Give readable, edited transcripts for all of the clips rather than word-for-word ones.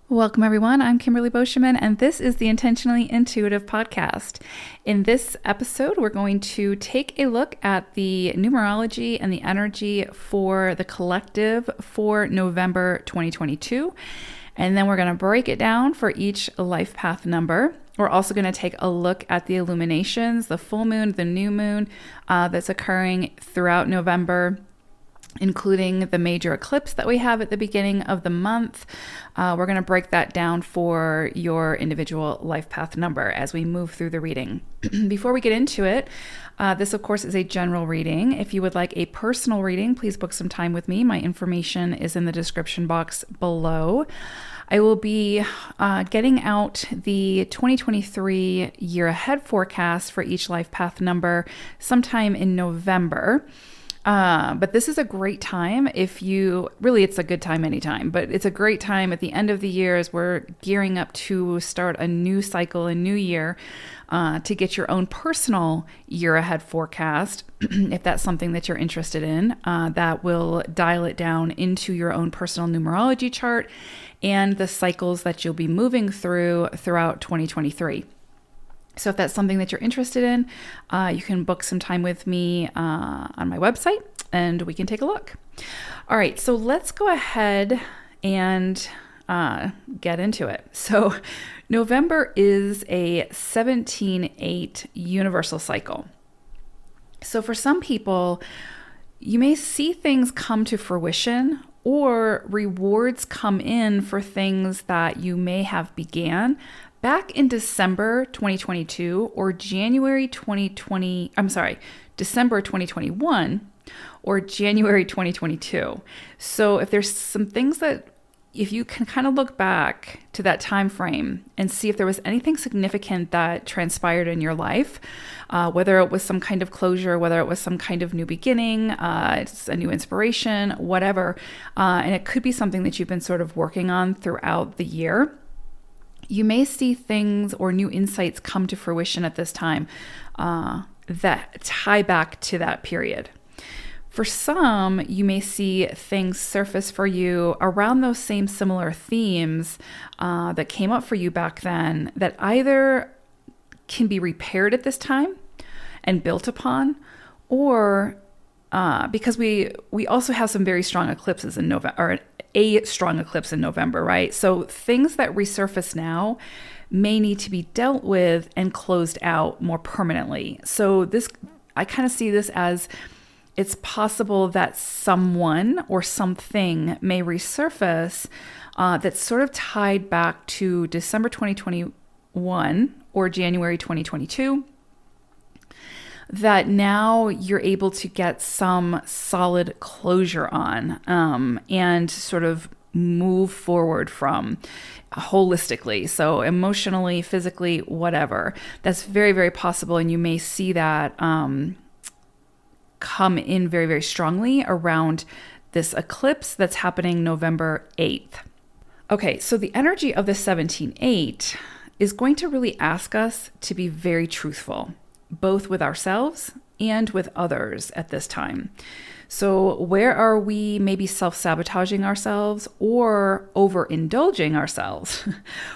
Welcome, everyone. I'm Kimberly Boscheman, and this is the Intentionally Intuitive podcast. In this episode, we're going to take a look at the numerology and the energy for the collective for November 2022. And then we're going to break it down for each life path number. We're also going to take a look at the illuminations, the full moon, the new moon that's occurring throughout November, including the major eclipse that we have at the beginning of the month. We're going to break that down for your individual life path number as we move through the reading. Before we get into it, this, of course, is a general reading. If you would like a personal reading, please book some time with me. My information is in the description box below. I will be getting out the 2023 year ahead forecast for each life path number sometime in November. But this is a great time it's a good time anytime, but it's a great time at the end of the year as we're gearing up to start a new cycle, a new year, to get your own personal year ahead forecast. If that's something that you're interested in, that will dial it down into your own personal numerology chart and the cycles that you'll be moving throughout 2023. So if that's something that you're interested in, you can book some time with me on my website and we can take a look. All right, so let's go ahead and get into it. So November is a 17-8 universal cycle. So for some people, you may see things come to fruition or rewards come in for things that you may have began back in December 2022 or December 2021 or January 2022. So if there's some things that, if you can kind of look back to that time frame and see if there was anything significant that transpired in your life, whether it was some kind of closure, whether it was some kind of new beginning, it's a new inspiration, whatever, and it could be something that you've been sort of working on throughout the year, you may see things or new insights come to fruition at this time that tie back to that period. For some, you may see things surface for you around those same similar themes that came up for you back then that either can be repaired at this time and built upon, or because we also have some very strong eclipses in November, or a strong eclipse in November, right? So things that resurface now may need to be dealt with and closed out more permanently. So I kind of see this as it's possible that someone or something may resurface that's sort of tied back to December 2021 or January 2022, that now you're able to get some solid closure on and sort of move forward from holistically. So emotionally, physically, whatever. That's very, very possible. And you may see that come in very, very strongly around this eclipse that's happening November 8th. Okay, so the energy of the 17-8 is going to really ask us to be very truthful, both with ourselves and with others at this time. So where are we maybe self-sabotaging ourselves or overindulging ourselves?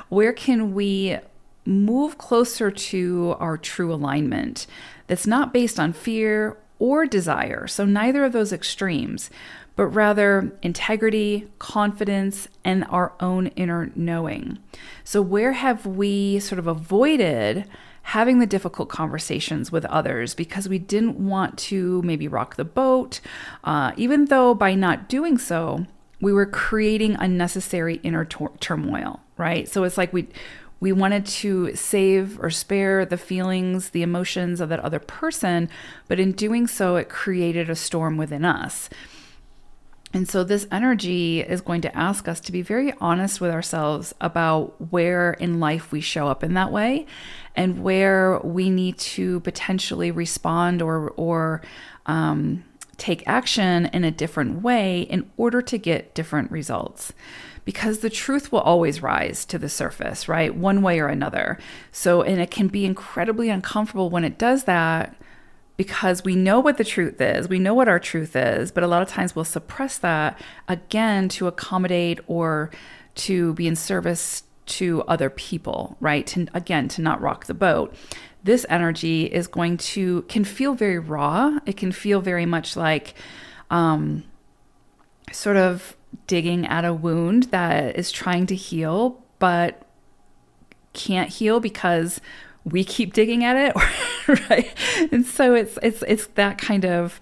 Where can we move closer to our true alignment that's not based on fear or desire? So neither of those extremes, but rather integrity, confidence, and our inner inner knowing. So where have we sort of avoided having the difficult conversations with others because we didn't want to maybe rock the boat, even though by not doing so, we were creating unnecessary inner turmoil, right? So it's like we wanted to save or spare the feelings, the emotions of that other person, but in doing so, it created a storm within us. And so this energy is going to ask us to be very honest with ourselves about where in life we show up in that way and where we need to potentially respond or take action in a different way in order to get different results. Because the truth will always rise to the surface, right? One way or another. So, and it can be incredibly uncomfortable when it does that, because we know what the truth is, we know what our truth is, but a lot of times we'll suppress that again to accommodate or to be in service to other people, right? To not rock the boat. This energy can feel very raw. It can feel very much like sort of digging at a wound that is trying to heal, but can't heal because we keep digging at it, right? And so it's that kind of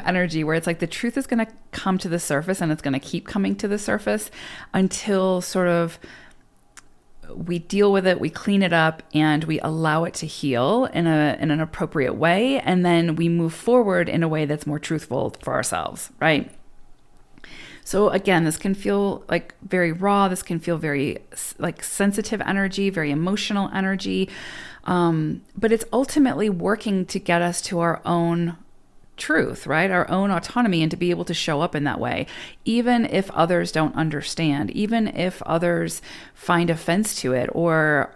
energy where it's like the truth is going to come to the surface, and it's going to keep coming to the surface until sort of we deal with it, we clean it up, and we allow it to heal in an appropriate way, and then we move forward in a way that's more truthful for ourselves, right? So again, this can feel like very raw. This can feel very like sensitive energy, very emotional energy. But it's ultimately working to get us to our own truth, right? Our own autonomy, and to be able to show up in that way, even if others don't understand, even if others find offense to it, or,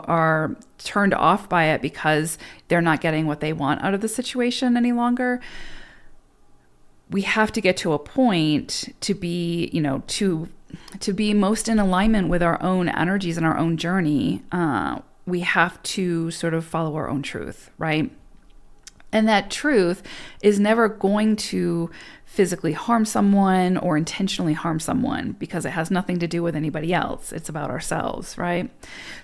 are turned off by it because they're not getting what they want out of the situation any longer. We have to get to a point to be, to be most in alignment with our own energies and our own journey. We have to sort of follow our own truth, right? And that truth is never going to physically harm someone or intentionally harm someone, because it has nothing to do with anybody else. It's about ourselves, right?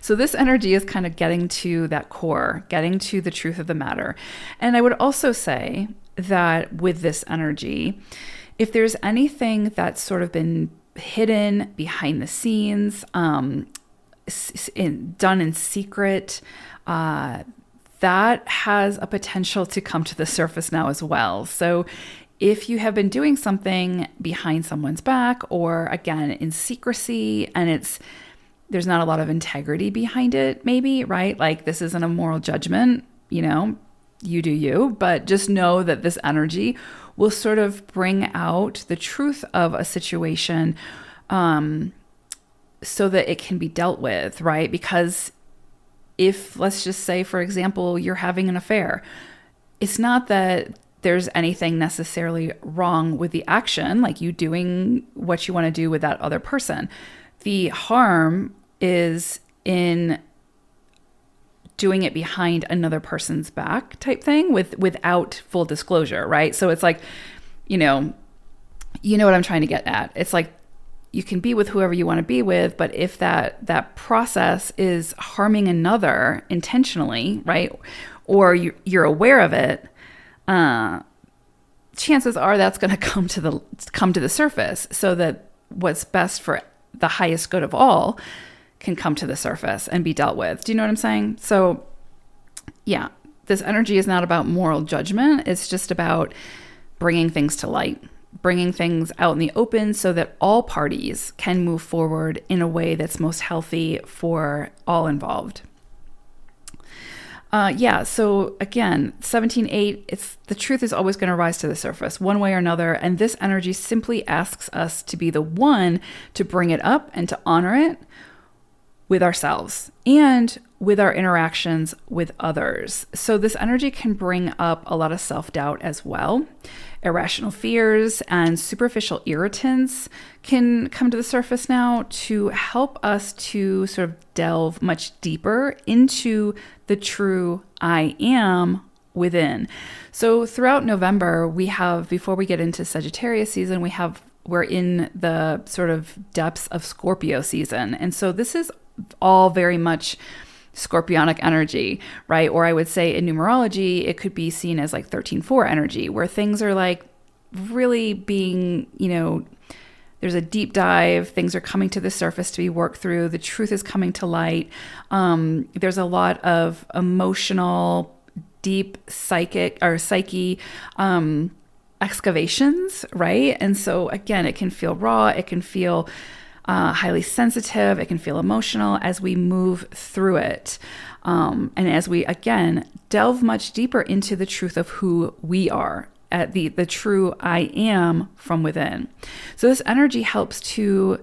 So this energy is kind of getting to that core, getting to the truth of the matter. And I would also say that with this energy, if there's anything that's sort of been hidden behind the scenes, done in secret, that has a potential to come to the surface now as well. So if you have been doing something behind someone's back, or again, in secrecy, and there's not a lot of integrity behind it, maybe, right? Like, this isn't a moral judgment, you do you, but just know that this energy will sort of bring out the truth of a situation, so that it can be dealt with, right? Because if, let's just say, for example, you're having an affair, it's not that there's anything necessarily wrong with the action, like you doing what you want to do with that other person. The harm is in doing it behind another person's back type thing without full disclosure, right? So it's like, you know what I'm trying to get at. It's like, you can be with whoever you want to be with, but if that process is harming another intentionally, right, or you're aware of it, chances are that's going to come to the surface, so that what's best for the highest good of all can come to the surface and be dealt with. Do you know what I'm saying? So, yeah, this energy is not about moral judgment. It's just about bringing things to light, bringing things out in the open, so that all parties can move forward in a way that's most healthy for all involved. So again, 17.8, the truth is always going to rise to the surface one way or another. And this energy simply asks us to be the one to bring it up and to honor it with ourselves and with our interactions with others. So this energy can bring up a lot of self-doubt as well. Irrational fears and superficial irritants can come to the surface now to help us to sort of delve much deeper into the true I am within. So throughout November, before we get into Sagittarius season, we're in the sort of depths of Scorpio season. And so this is all very much Scorpionic energy, right? Or I would say in numerology, it could be seen as like 13.4 energy, where things are like really being, there's a deep dive, things are coming to the surface to be worked through, the truth is coming to light. There's a lot of emotional, deep psyche excavations, right? And so again, it can feel raw, it can feel highly sensitive, it can feel emotional as we move through it. And as we, again, delve much deeper into the truth of who we are, at the true I am from within. So this energy helps to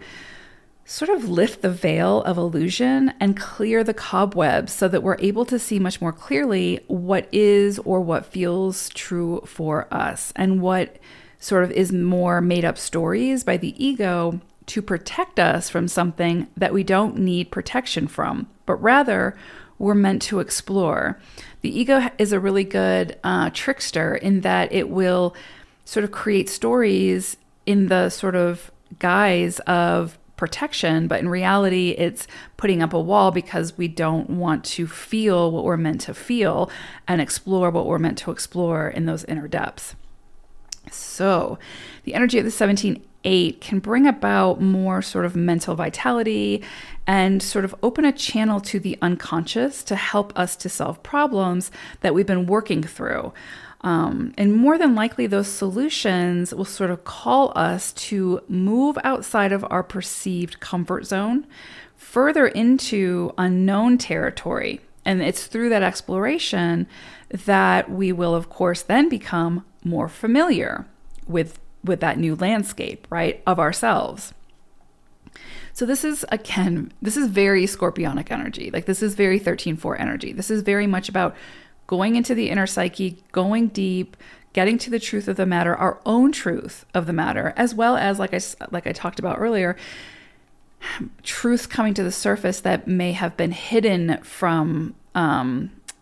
sort of lift the veil of illusion and clear the cobwebs so that we're able to see much more clearly what is or what feels true for us, and what sort of is more made up stories by the ego to protect us from something that we don't need protection from, but rather we're meant to explore. The ego is a really good trickster in that it will sort of create stories in the sort of guise of protection, but in reality, it's putting up a wall because we don't want to feel what we're meant to feel and explore what we're meant to explore in those inner depths. So the energy of the 17-8 can bring about more sort of mental vitality and sort of open a channel to the unconscious to help us to solve problems that we've been working through. And more than likely, those solutions will sort of call us to move outside of our perceived comfort zone, further into unknown territory. And it's through that exploration that we will, of course, then become more familiar with that new landscape, right, of ourselves. So this is very scorpionic energy. Like this is very 13-4 energy. This is very much about going into the inner psyche, going deep, getting to the truth of the matter, our own truth of the matter, as well as, like I talked about earlier, truths coming to the surface that may have been hidden from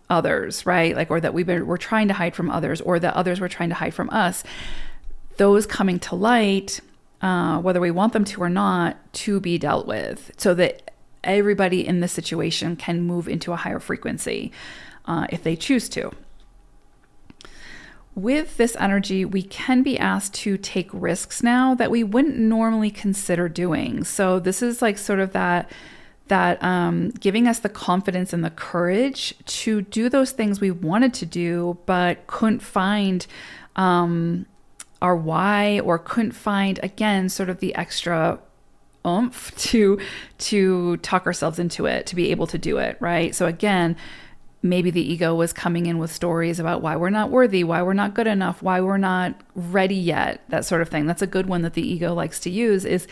others, right? Like, or that we're trying to hide from others, or that others were trying to hide from us. Those coming to light, whether we want them to or not, to be dealt with, so that everybody in this situation can move into a higher frequency. If they choose to. With this energy, we can be asked to take risks now that we wouldn't normally consider doing. So this is like sort of that giving us the confidence and the courage to do those things we wanted to do, but couldn't find our why, or couldn't find, again, sort of the extra oomph to talk ourselves into it, to be able to do it, right? So again, maybe the ego was coming in with stories about why we're not worthy, why we're not good enough, why we're not ready yet, that sort of thing. That's a good one that the ego likes to use, is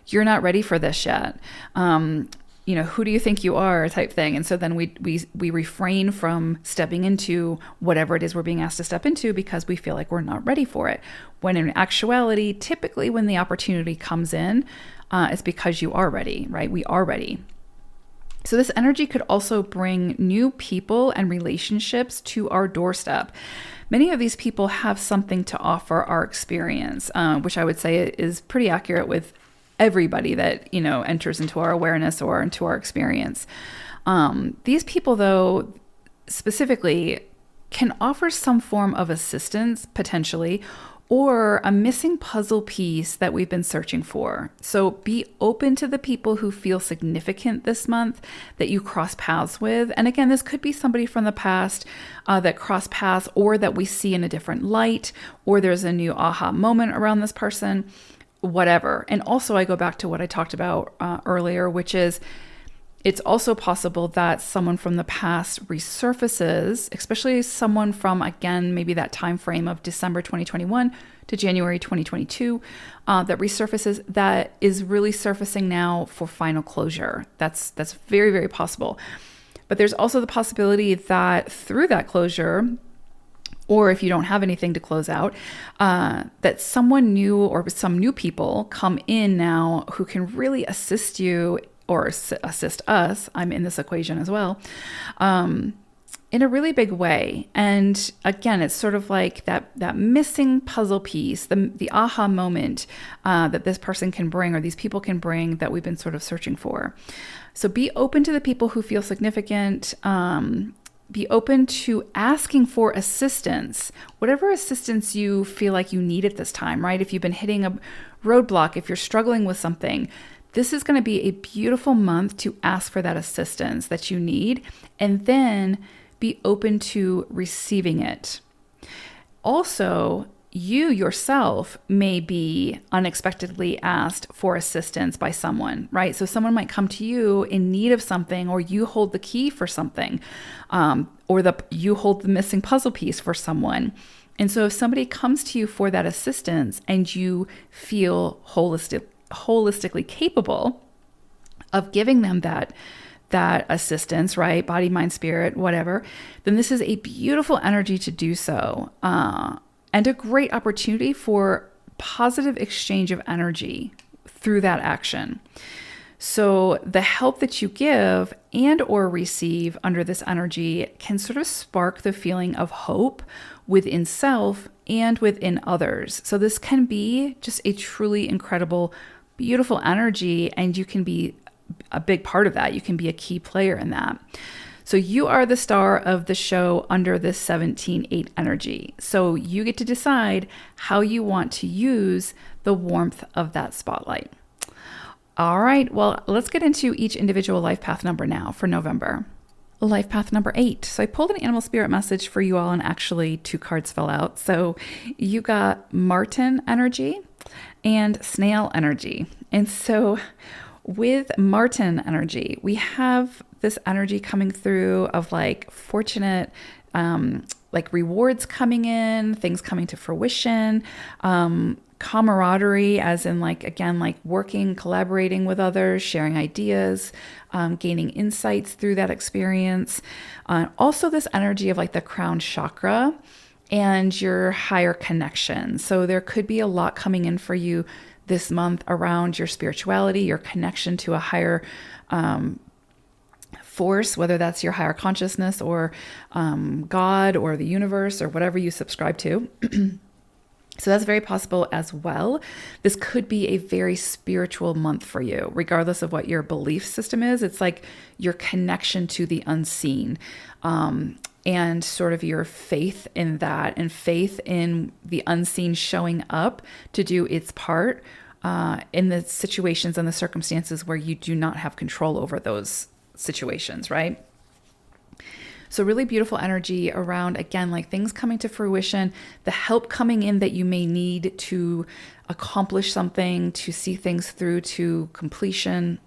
you're not ready for this yet. Who do you think you are, type thing. And so then we refrain from stepping into whatever it is we're being asked to step into because we feel like we're not ready for it. When in actuality, typically when the opportunity comes in, it's because you are ready, right? We are ready. So this energy could also bring new people and relationships to our doorstep. Many of these people have something to offer our experience, which I would say is pretty accurate with everybody that, enters into our awareness or into our experience. These people, though, specifically can offer some form of assistance, potentially, or a missing puzzle piece that we've been searching for. So be open to the people who feel significant this month that you cross paths with. And again, this could be somebody from the past that cross paths, or that we see in a different light, or there's a new aha moment around this person, whatever. And also I go back to what I talked about earlier, which is it's also possible that someone from the past resurfaces, especially someone from, again, maybe that time frame of December 2021 to January 2022, that resurfaces, that is really surfacing now for final closure. That's very, very possible. But there's also the possibility that through that closure, or if you don't have anything to close out, that someone new or some new people come in now who can really assist you or assist us, I'm in this equation as well, in a really big way. And again, it's sort of like that missing puzzle piece, the aha moment that this person can bring, or these people can bring, that we've been sort of searching for. So be open to the people who feel significant. Be open to asking for assistance, whatever assistance you feel like you need at this time, right? If you've been hitting a roadblock, if you're struggling with something, this is going to be a beautiful month to ask for that assistance that you need, and then be open to receiving it. Also, you yourself may be unexpectedly asked for assistance by someone, right? So someone might come to you in need of something, or you hold the key for something, or you hold the missing puzzle piece for someone. And so if somebody comes to you for that assistance and you feel holistically capable of giving them that assistance, right? Body, mind, spirit, whatever, then this is a beautiful energy to do so. And a great opportunity for positive exchange of energy through that action. So the help that you give and or receive under this energy can sort of spark the feeling of hope within self and within others. So this can be just a truly incredible, beautiful energy, and you can be a big part of that. You can be a key player in that. So you are the star of the show under this 17-8 energy. So you get to decide how you want to use the warmth of that spotlight. All right, well, let's get into each individual life path number now for November. Life path number 8. So I pulled an animal spirit message for you all, and actually 2 cards fell out. So you got Marten energy and snail energy. And so with Marten energy, we have this energy coming through of like fortunate, like rewards coming in, things coming to fruition, camaraderie, as in like, again, like working, collaborating with others, sharing ideas, gaining insights through that experience. Also this energy of like the crown chakra and your higher connection. So there could be a lot coming in for you this month around your spirituality, your connection to a higher force, whether that's your higher consciousness or God or the universe or whatever you subscribe to. So that's very possible as well. This could be a very spiritual month for you, regardless of what your belief system is. It's like your connection to the unseen, and sort of your faith in that, and faith in the unseen showing up to do its part in the situations and the circumstances where you do not have control over those situations, right? So really beautiful energy around, again, like things coming to fruition, the help coming in that you may need to accomplish something, to see things through to completion,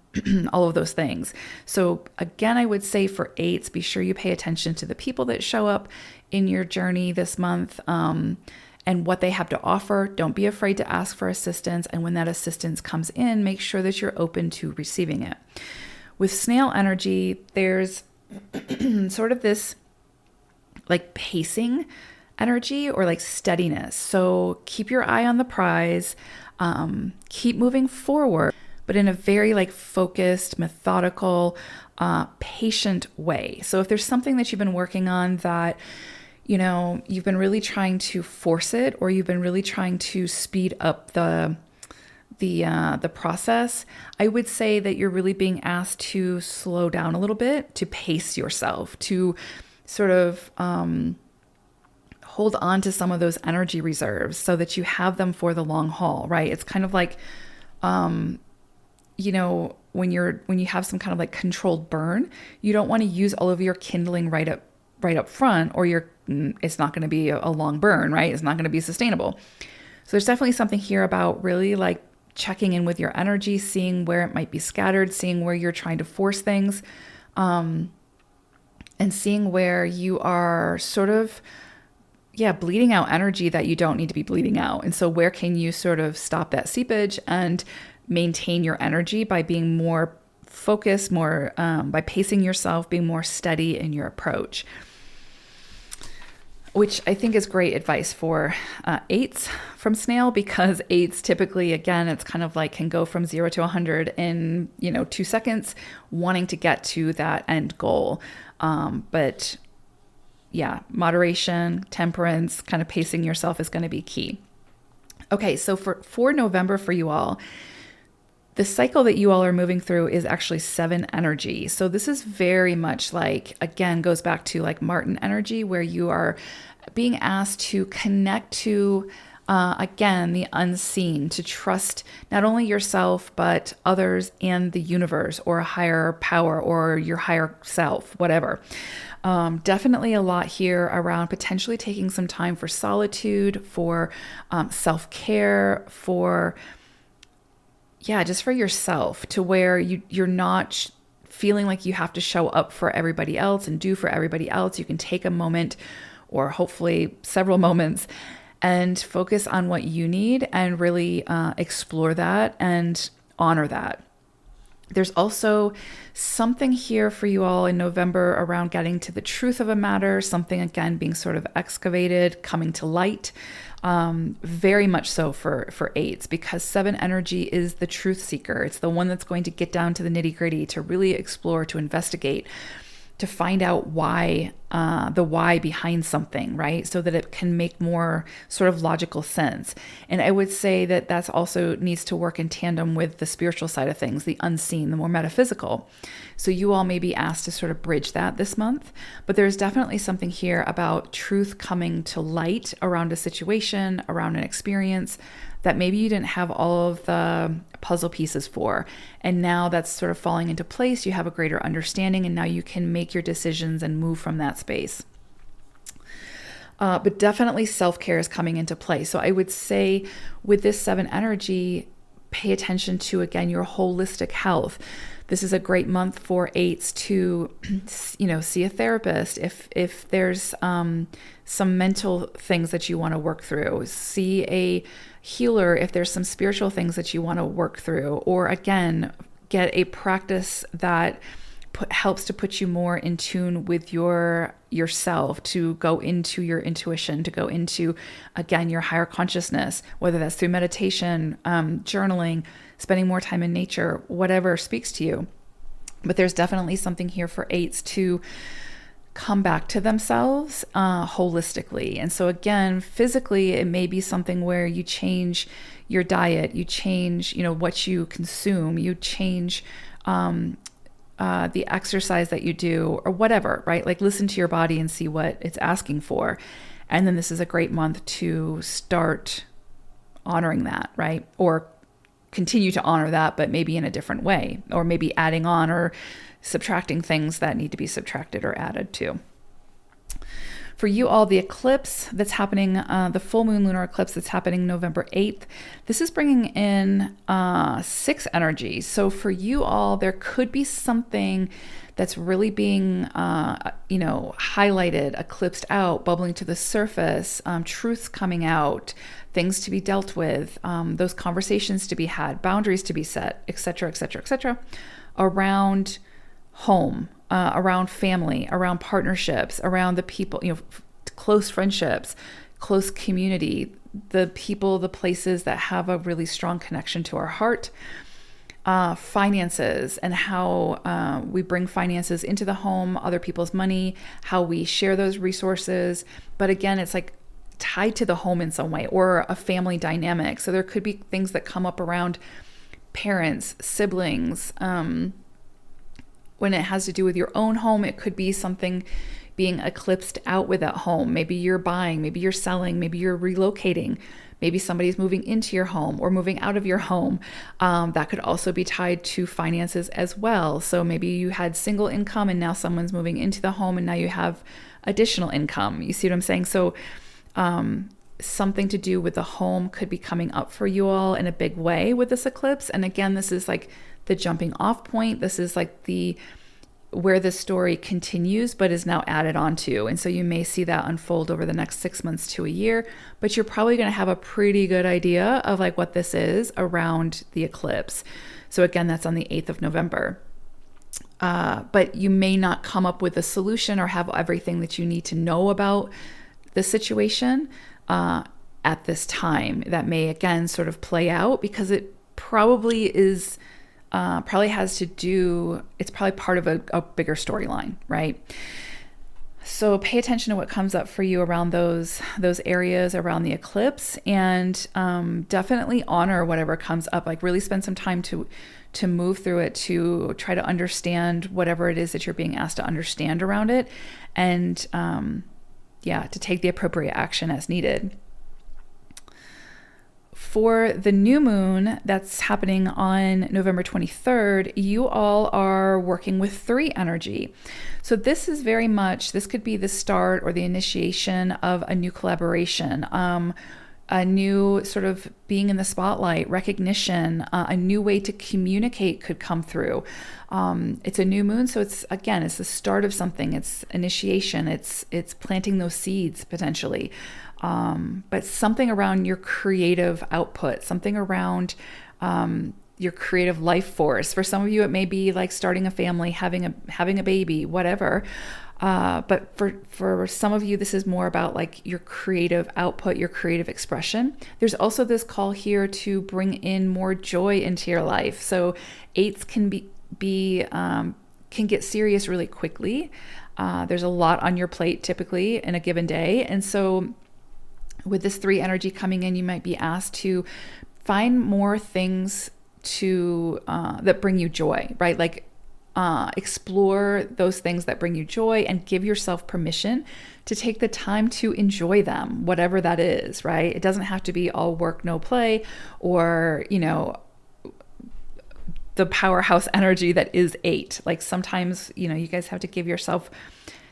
all of those things. So again, I would say for 8s, be sure you pay attention to the people that show up in your journey this month, and what they have to offer. Don't be afraid to ask for assistance. And when that assistance comes in, make sure that you're open to receiving it. With snail energy, there's sort of this like pacing energy or like steadiness. So keep your eye on the prize, keep moving forward, but in a very like focused, methodical, patient way. So if there's something that you've been working on that, you know, you've been really trying to force it, or you've been really trying to speed up the process, I would say that you're really being asked to slow down a little bit, to pace yourself, to sort of hold on to some of those energy reserves so that you have them for the long haul, right? It's kind of like, you know, when you have some kind of like controlled burn, you don't want to use all of your kindling right up front, or it's not going to be a long burn, right? It's not going to be sustainable. So there's definitely something here about really like checking in with your energy, seeing where it might be scattered, seeing where you're trying to force things, and seeing where you are sort of, bleeding out energy that you don't need to be bleeding out. And so where can you sort of stop that seepage and maintain your energy by being more focused, more by pacing yourself, being more steady in your approach, which I think is great advice for 8s from snail, because 8s typically, again, it's kind of like can go from 0 to 100 in, 2 seconds, wanting to get to that end goal. But yeah, moderation, temperance, kind of pacing yourself is going to be key. Okay, so for November for you all, the cycle that you all are moving through is actually 7 energy. So this is very much like, again, goes back to like Marten energy, where you are being asked to connect to, again, the unseen, to trust not only yourself, but others and the universe, or a higher power, or your higher self, whatever. Definitely a lot here around potentially taking some time for solitude, for self-care, for just for yourself, to where you're not feeling like you have to show up for everybody else and do for everybody else. You can take a moment, or hopefully several moments, and focus on what you need and really explore that and honor that. There's also something here for you all in November around getting to the truth of a matter, something again being sort of excavated, coming to light. Very much so for eights, because 7 energy is the truth seeker. It's the one that's going to get down to the nitty gritty, to really explore, to investigate, to find out why, the why behind something, right? So that it can make more sort of logical sense. And I would say that that's also needs to work in tandem with the spiritual side of things, the unseen, the more metaphysical. So you all may be asked to sort of bridge that this month, but there's definitely something here about truth coming to light around a situation, around an experience that maybe you didn't have all of the puzzle pieces for. And now that's sort of falling into place. You have a greater understanding, and now you can make your decisions and move from that space. But definitely self-care is coming into play. So I would say with this 7 energy, pay attention to, again, your holistic health. This is a great month for 8s to, see a therapist. If there's some mental things that you want to work through, see a healer if there's some spiritual things that you want to work through, or again, get a practice that helps to put you more in tune with yourself, to go into your intuition, to go into, again, your higher consciousness, whether that's through meditation, journaling, spending more time in nature, whatever speaks to you. But there's definitely something here for 8s to come back to themselves holistically. And so again, physically, it may be something where you change your diet, you change, what you consume, you change the exercise that you do, or whatever, right? Like listen to your body and see what it's asking for. And then this is a great month to start honoring that, right? Or continue to honor that, but maybe in a different way, or maybe adding on or subtracting things that need to be subtracted or added to. For you all, the eclipse that's happening, the full moon lunar eclipse that's happening November 8th, this is bringing in 6 energy. So for you all, there could be something that's really being, highlighted, eclipsed out, bubbling to the surface, truths coming out, things to be dealt with, those conversations to be had, boundaries to be set, et cetera, around home, around family, around partnerships, around the people, close friendships, close community, the people, the places that have a really strong connection to our heart, finances, and how we bring finances into the home, other people's money, how we share those resources. But again, it's like tied to the home in some way, or a family dynamic. So there could be things that come up around parents, siblings, when it has to do with your own home. It could be something being eclipsed out with that home. Maybe you're buying, maybe you're selling, maybe you're relocating, maybe somebody's moving into your home or moving out of your home. That could also be tied to finances as well. So maybe you had single income and now someone's moving into the home and now you have additional income. You see what I'm saying? So something to do with the home could be coming up for you all in a big way with this eclipse. And again, this is like the jumping off point. This is like where the story continues, but is now added onto. And so you may see that unfold over the next 6 months to a year, but you're probably going to have a pretty good idea of like what this is around the eclipse. So again, that's on the 8th of November. But you may not come up with a solution or have everything that you need to know about the situation at this time. That may again sort of play out because it probably is has to do, it's probably part of a bigger storyline, right? So pay attention to what comes up for you around those areas around the eclipse, and definitely honor whatever comes up. Like really spend some time to move through it, to try to understand whatever it is that you're being asked to understand around it, and to take the appropriate action as needed. For the new moon that's happening on November 23rd, you all are working with 3 energy. So this is very much, this could be the start or the initiation of a new collaboration, a new sort of being in the spotlight, recognition, a new way to communicate could come through. It's a new moon, so it's the start of something. It's initiation. It's planting those seeds potentially. But something around your creative output, something around, your creative life force. For some of you, it may be like starting a family, having a baby, whatever. But for some of you, this is more about like your creative output, your creative expression. There's also this call here to bring in more joy into your life. So eights can can get serious really quickly. There's a lot on your plate typically in a given day. And so with this 3 energy coming in, you might be asked to find more things that bring you joy, right? Like explore those things that bring you joy and give yourself permission to take the time to enjoy them, whatever that is, right? It doesn't have to be all work, no play, or, the powerhouse energy that is 8. Like sometimes, you guys have to give yourself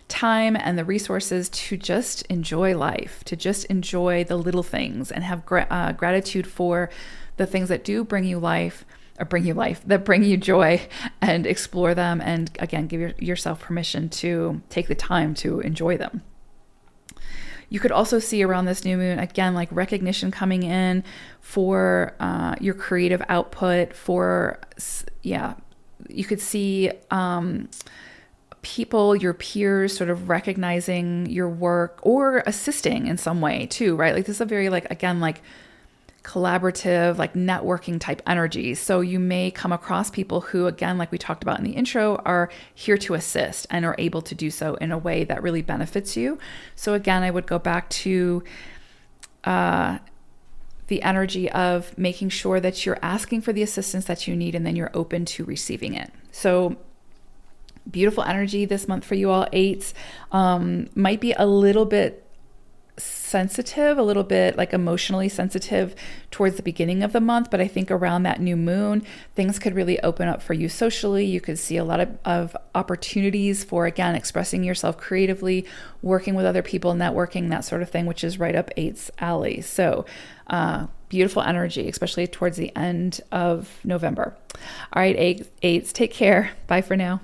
time and the resources to just enjoy life, to just enjoy the little things and have gratitude for the things that do bring you life, that bring you joy, and explore them. And again, give yourself permission to take the time to enjoy them. You could also see around this new moon, again, like recognition coming in for your creative output, you could see people, your peers sort of recognizing your work or assisting in some way too, right? Like this is a very collaborative, like networking type energy. So you may come across people who, again, like we talked about in the intro, are here to assist and are able to do so in a way that really benefits you. So again, I would go back to the energy of making sure that you're asking for the assistance that you need and then you're open to receiving it. So beautiful energy this month for you all, 8s. Might be a little bit sensitive, a little bit like emotionally sensitive towards the beginning of the month, but I think around that new moon, things could really open up for you socially. You could see a lot of opportunities for, again, expressing yourself creatively, working with other people, networking, that sort of thing, which is right up 8's alley. So beautiful energy, especially towards the end of November. All right, 8s, take care. Bye for now.